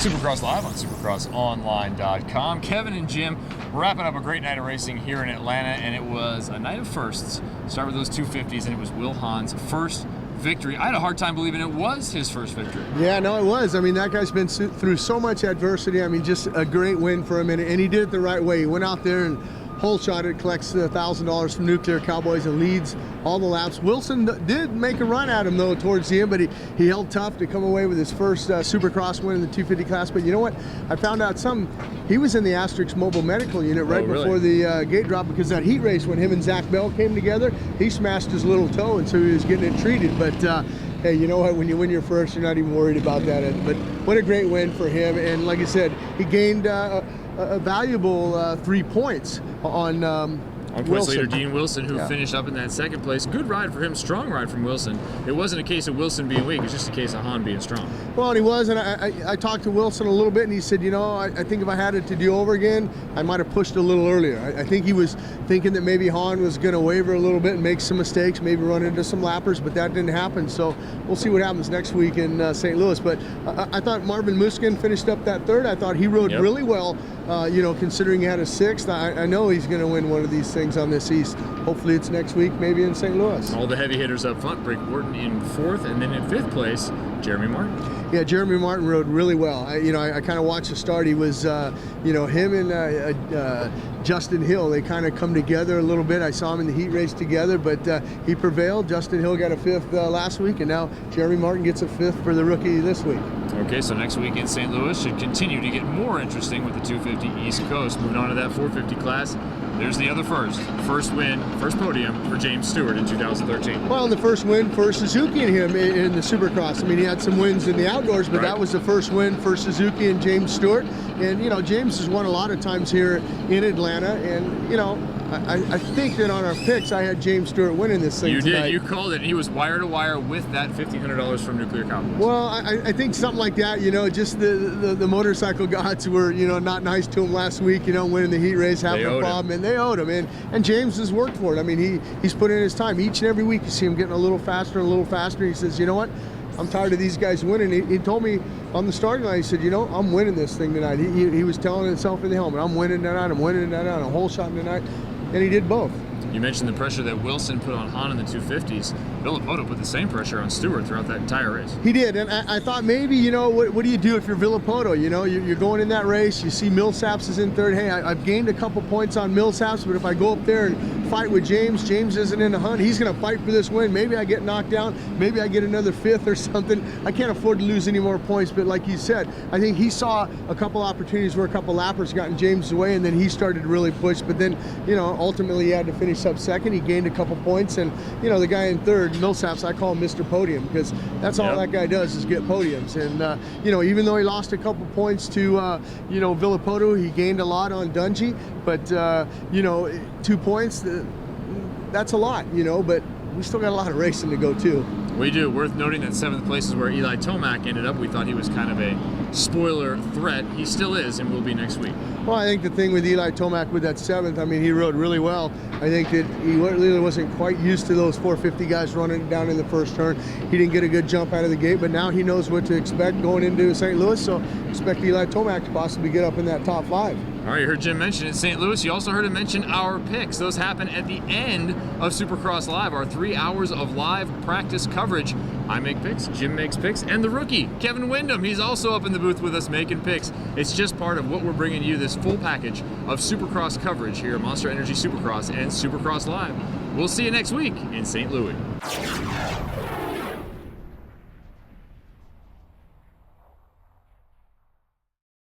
Supercross Live on supercrossonline.com. Kevin and Jim wrapping up a great night of racing here in Atlanta, and it was a night of firsts. Start with those 250s, and it was Will Hahn's first victory. I had a hard time believing it was his first victory. Yeah, no, it was. I mean, that guy's been through so much adversity. I mean, just a great win for him, and he did it the right way. He went out there and whole shot it, collects $1,000 from Nuclear Cowboys and leads all the laps. Wilson did make a run at him though towards the end, but he held tough to come away with his first Supercross win in the 250 class. But you know what? I found out he was in the Asterix Mobile Medical Unit right before the gate drop, because that heat race when him and Zach Bell came together, he smashed his little toe, and so he was getting it treated. But hey, you know what? When you win your first, you're not even worried about that. But what a great win for him. And like I said, he gained a valuable 3 points on points leader Dean Wilson, who finished up in that second place. Good ride for him, strong ride from Wilson. It wasn't a case of Wilson being weak, it was just a case of Hahn being strong. Well, and he was, and I talked to Wilson a little bit, and he said, you know, I think if I had it to do over again, I might have pushed a little earlier. I think he was thinking that maybe Hahn was going to waver a little bit and make some mistakes, maybe run into some lappers, but that didn't happen. So we'll see what happens next week in St. Louis. But I thought Marvin Muskin finished up that third. I thought he rode really well, you know, considering he had a sixth. I know he's going to win one of these things on this East. Hopefully it's next week, maybe in St. Louis. All the heavy hitters up front, Brick Wharton in fourth, and then in fifth place, Jeremy Martin. Yeah, Jeremy Martin rode really well. I kind of watched the start. He was, you know, him and Justin Hill, they kind of come together a little bit. I saw him in the heat race together, but he prevailed. Justin Hill got a fifth last week, and now Jeremy Martin gets a fifth for the rookie this week. Okay, so next week in St. Louis should continue to get more interesting with the 250 East Coast. Moving on to that 450 class, there's the other first win, first podium for James Stewart in 2013. Well, the first win for Suzuki and him in the Supercross. I mean, he had some wins in the outdoors, but that was the first win for Suzuki and James Stewart. And, you know, James has won a lot of times here in Atlanta, and, you know, I think that on our picks, I had James Stewart winning this thing tonight. You called it, and he was wire to wire with that $1,500 from Nuclear Cowboys. Well, I think something like that, you know, just the motorcycle gods were, you know, not nice to him last week, you know, winning the heat race, having a problem, and they owed him. And James has worked for it. I mean, he's put in his time. Each and every week you see him getting a little faster and a little faster. He says, you know what? I'm tired of these guys winning. He told me on the starting line, he said, you know, I'm winning this thing tonight. He was telling himself in the helmet, I'm winning tonight, I'm winning tonight, a whole shot tonight. And he did both. You mentioned the pressure that Wilson put on Hahn in the 250s. Villopoto put the same pressure on Stewart throughout that entire race. He did, and I thought maybe, you know, what do you do if you're Villopoto? You know, you're going in that race, you see Millsaps is in third. Hey, I've gained a couple points on Millsaps, but if I go up there and fight with James isn't in the hunt. He's going to fight for this win. Maybe I get knocked down. Maybe I get another fifth or something. I can't afford to lose any more points, but like you said, I think he saw a couple opportunities where a couple lappers got in James' way, and then he started to really push. But then, you know, ultimately he had to finish up second. He gained a couple points, and, you know, the guy in third, Millsaps, I call him Mr. Podium, because that's all that guy does is get podiums. And, you know, even though he lost a couple points to, you know, Villopoto, he gained a lot on Dungey, but, you know, 2 points, that's a lot, you know, but we still got a lot of racing to go too. We do. Worth noting that 7th place is where Eli Tomac ended up. We thought he was kind of a spoiler threat. He still is, and will be next week. Well, I think the thing with Eli Tomac with that 7th, I mean, he rode really well. I think that he really wasn't quite used to those 450 guys running down in the first turn. He didn't get a good jump out of the gate, but now he knows what to expect going into St. Louis, so expect Eli Tomac to possibly get up in that top 5. All right, you heard Jim mention it, St. Louis. You also heard him mention our picks. Those happen at the end of Supercross Live, our 3 hours of live practice coverage. I make picks, Jim makes picks, and the rookie, Kevin Windham, he's also up in the booth with us making picks. It's just part of what we're bringing you, this full package of Supercross coverage here at Monster Energy Supercross and Supercross Live. We'll see you next week in St. Louis.